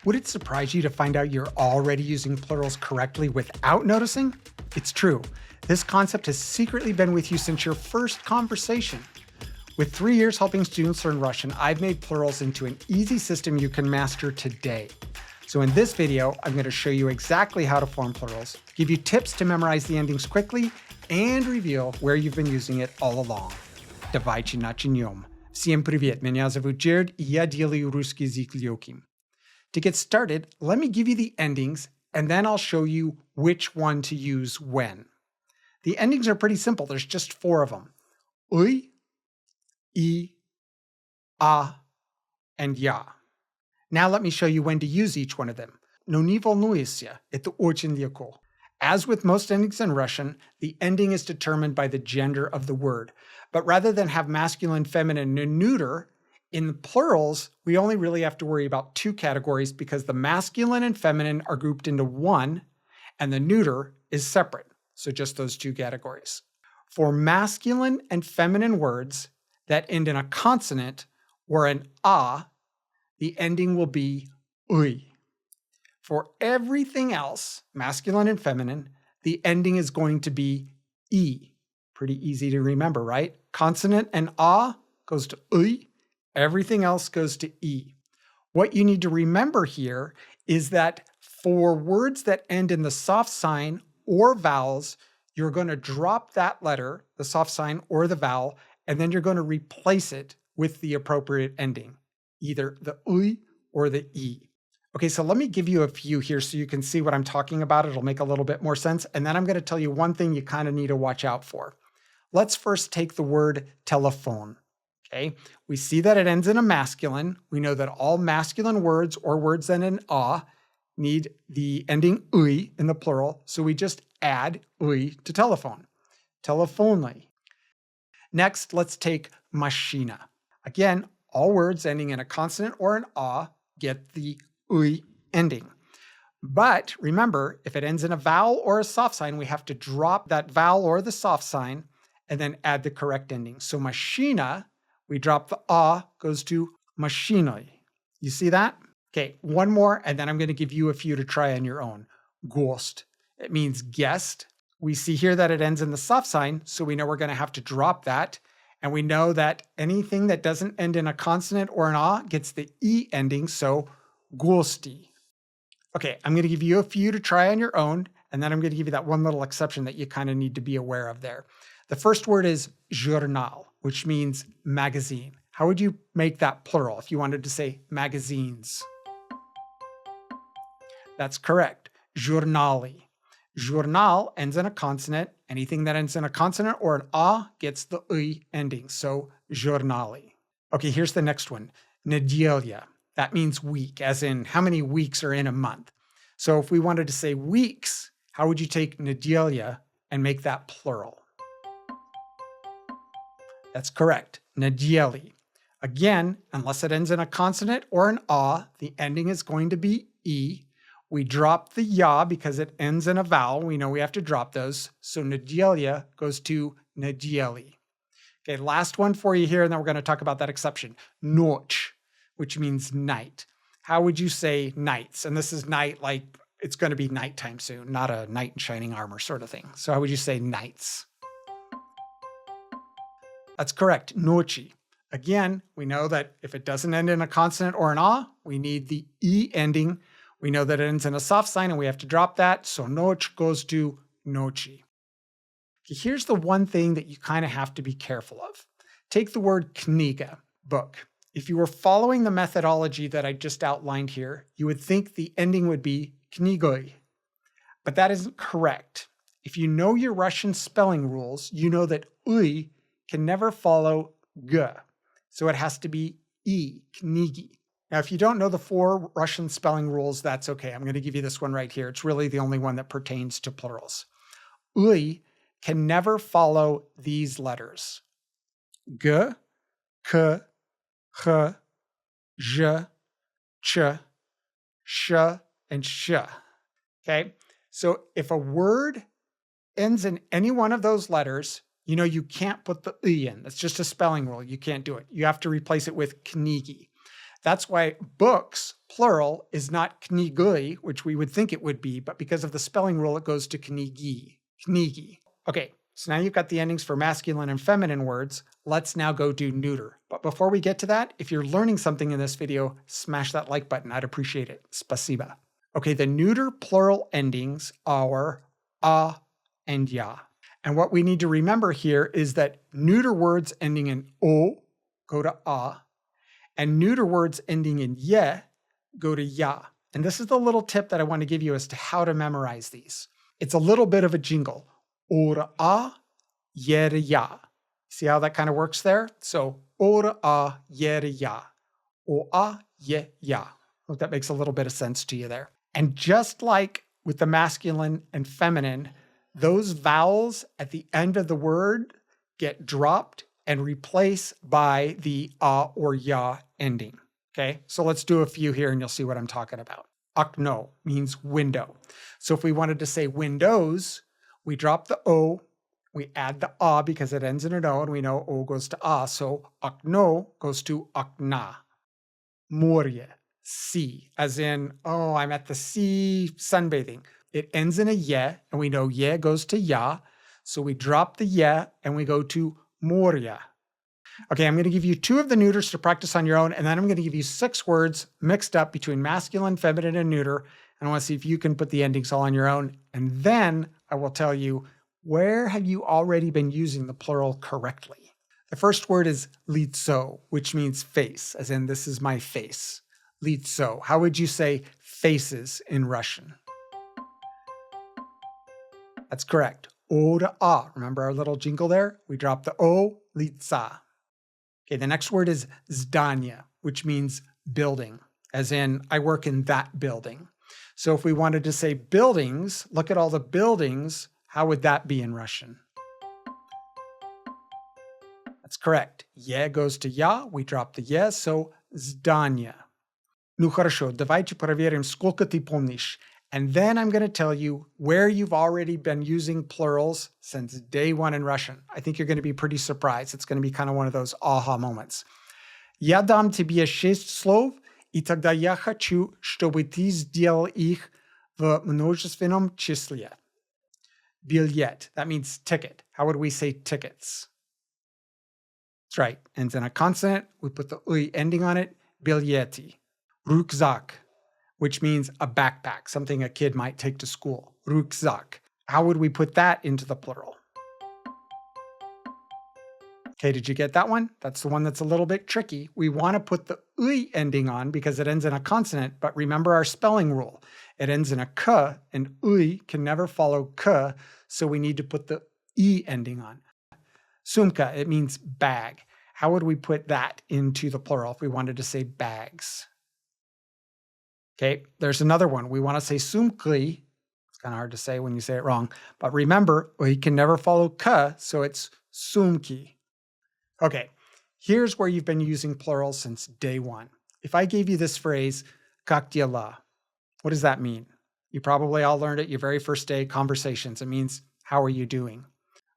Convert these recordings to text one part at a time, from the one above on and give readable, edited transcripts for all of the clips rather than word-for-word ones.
Would it surprise you to find out you're already using plurals correctly without noticing? It's true. This concept has secretly been with you since your first conversation. With 3 years helping students learn Russian, I've made plurals into an easy system you can master today. So in this video, I'm going to show you exactly how to form plurals, give you tips to memorize the endings quickly, and reveal where you've been using it all along. Давайте начнем. Всем привет, меня зовут Jared, и я делаю русский язык легким. To get started, let me give you the endings, and then I'll show you which one to use when. The endings are pretty simple. There's just 4 of them. Uy, I, a, and ya. Now let me show you when to use each one of them. No не волнуйся, это очень легко. As with most endings in Russian, the ending is determined by the gender of the word. But rather than have masculine, feminine, and neuter, in the plurals, we only really have to worry about 2 categories because the masculine and feminine are grouped into one, and the neuter is separate. So just those 2 categories. For masculine and feminine words that end in a consonant or an a, the ending will be uy. For everything else, masculine and feminine, the ending is going to be e. Pretty easy to remember, right? Consonant and a goes to uy. Everything else goes to e. What you need to remember here is that for words that end in the soft sign or vowels, you're going to drop that letter, the soft sign or the vowel, and then you're going to replace it with the appropriate ending, either the uy or the e. Okay, so let me give you a few here so you can see what I'm talking about. It'll make a little bit more sense. And then I'm going to tell you one thing you kind of need to watch out for. Let's first take the word telephone. Okay, we see that it ends in a masculine. We know that all masculine words or words that end in a need the ending uy in the plural. So we just add uy to telephone. Telefonly. Next, let's take machina. Again, all words ending in a consonant or an a get the uy ending. But remember, if it ends in a vowel or a soft sign, we have to drop that vowel or the soft sign and then add the correct ending. So machina, we drop the a, goes to machinoi. You see that? Okay, one more, and then I'm going to give you a few to try on your own. Gost. It means guest. We see here that it ends in the soft sign, so we know we're going to have to drop that. And we know that anything that doesn't end in a consonant or an a gets the e ending, so gosti. Okay, I'm going to give you a few to try on your own, and then I'm going to give you that one little exception that you kind of need to be aware of there. The first word is journal, which means magazine. How would you make that plural if you wanted to say magazines? That's correct. Journali. Journal ends in a consonant. Anything that ends in a consonant or an a gets the uy ending. So journali. Okay, here's the next one. Nedelya. That means week, as in how many weeks are in a month. So if we wanted to say weeks, how would you take nedelya and make that plural? That's correct. Nedeli. Again, unless it ends in a consonant or an a, the ending is going to be e. We drop the ya because it ends in a vowel. We know we have to drop those. So nedelya goes to nedeli. Okay, last one for you here, and then we're going to talk about that exception. Noch, which means night. How would you say nights? And this is night like it's going to be nighttime soon, not a knight in shining armor sort of thing. So how would you say nights? That's correct, nochi. Again, we know that if it doesn't end in a consonant or an a, we need the e ending. We know that it ends in a soft sign and we have to drop that. So noch goes to nochi. Okay, here's the one thing that you kind of have to be careful of. Take the word kniga, book. If you were following the methodology that I just outlined here, you would think the ending would be knigoi. But that isn't correct. If you know your Russian spelling rules, you know that uy can never follow g. So it has to be e, knigi. Now, if you don't know the 4 Russian spelling rules, that's okay. I'm going to give you this one right here. It's really the only one that pertains to plurals. Uy can never follow these letters. G, k, ch, zh, ch, sh, and sh. Okay? So if a word ends in any one of those letters, you know you can't put the "y" in. That's just a spelling rule. You can't do it. You have to replace it with knigi. That's why books, plural, is not knigui, which we would think it would be, but because of the spelling rule, it goes to knigi, knigi. Okay, so now you've got the endings for masculine and feminine words. Let's now go do neuter. But before we get to that, if you're learning something in this video, smash that like button. I'd appreciate it. Spasiba. Okay, the neuter plural endings are a and ya. And what we need to remember here is that neuter words ending in o go to a, and neuter words ending in ye go to ya. And this is the little tip that I want to give you as to how to memorize these. It's a little bit of a jingle. Ora a, yere ya. See how that kind of works there? So, ora a, yere ya. O a, ye ya. Hope that makes a little bit of sense to you there. And just like with the masculine and feminine, those vowels at the end of the word get dropped and replaced by the a or ya ending. Okay, so let's do a few here and you'll see what I'm talking about. Akno means window. So if we wanted to say windows, we drop the o, we add the a because it ends in an o, and we know o goes to a. So akno goes to akna. Morje, sea, as in, oh, I'm at the sea sunbathing. It ends in a ye, and we know ye goes to ya. So we drop the ye and we go to morja. Okay, I'm going to give you 2 of the neuters to practice on your own, and then I'm going to give you 6 words mixed up between masculine, feminine, and neuter. And I want to see if you can put the endings all on your own. And then I will tell you, where have you already been using the plural correctly? The first word is litso, which means face, as in this is my face. Litso. How would you say faces in Russian? That's correct. O to a. Remember our little jingle there? We drop the o, litsa. Okay, the next word is zdanya, which means building, as in I work in that building. So if we wanted to say buildings, look at all the buildings, how would that be in Russian? That's correct. Ye goes to ya, we drop the ye, so zdanya. Ну хорошо, давайте проверим, сколько ты помнишь. And then I'm going to tell you where you've already been using plurals since day 1 in Russian. I think you're going to be pretty surprised. It's going to be kind of one of those aha moments. Я дам тебе 6 слов, и тогда я хочу, чтобы ты сделал их в множественном числе. Билет, that means ticket. How would we say tickets? That's right. Ends in a consonant. We put the uy ending on it. Biljeti. Rukzak, which means a backpack, something a kid might take to school. Rukzak. How would we put that into the plural? Okay, did you get that one? That's the one that's a little bit tricky. We want to put the uy ending on because it ends in a consonant, but remember our spelling rule. It ends in a k, and uy can never follow k, so we need to put the e ending on. Sumka, it means bag. How would we put that into the plural if we wanted to say bags? Okay, there's another one. We want to say sumkli. It's kind of hard to say when you say it wrong, but remember, we can never follow k, so it's sumki. Okay, here's where you've been using plurals since day 1. If I gave you this phrase, как дела, what does that mean? You probably all learned it your very first day conversations. It means, how are you doing?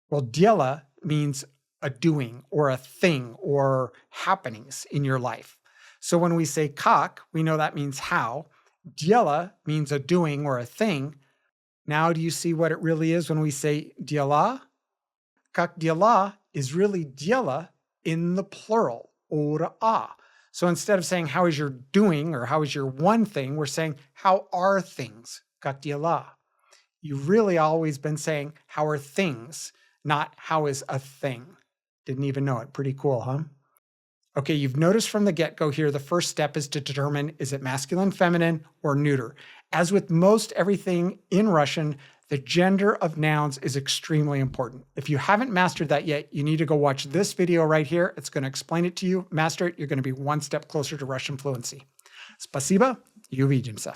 Well, dela means a doing or a thing or happenings in your life. So when we say как, we know that means how. Dela means a doing or a thing. Now do you see what it really is when we say dela? Как дела is really dela in the plural, ora a. So instead of saying how is your doing or how is your one thing, we're saying how are things, как дела. You've really always been saying how are things, not how is a thing. Didn't even know it. Pretty cool, huh? Okay, you've noticed from the get-go here, the first step is to determine, is it masculine, feminine, or neuter? As with most everything in Russian, the gender of nouns is extremely important. If you haven't mastered that yet, you need to go watch this video right here. It's going to explain it to you. Master it, you're going to be one step closer to Russian fluency. Спасибо и увидимся.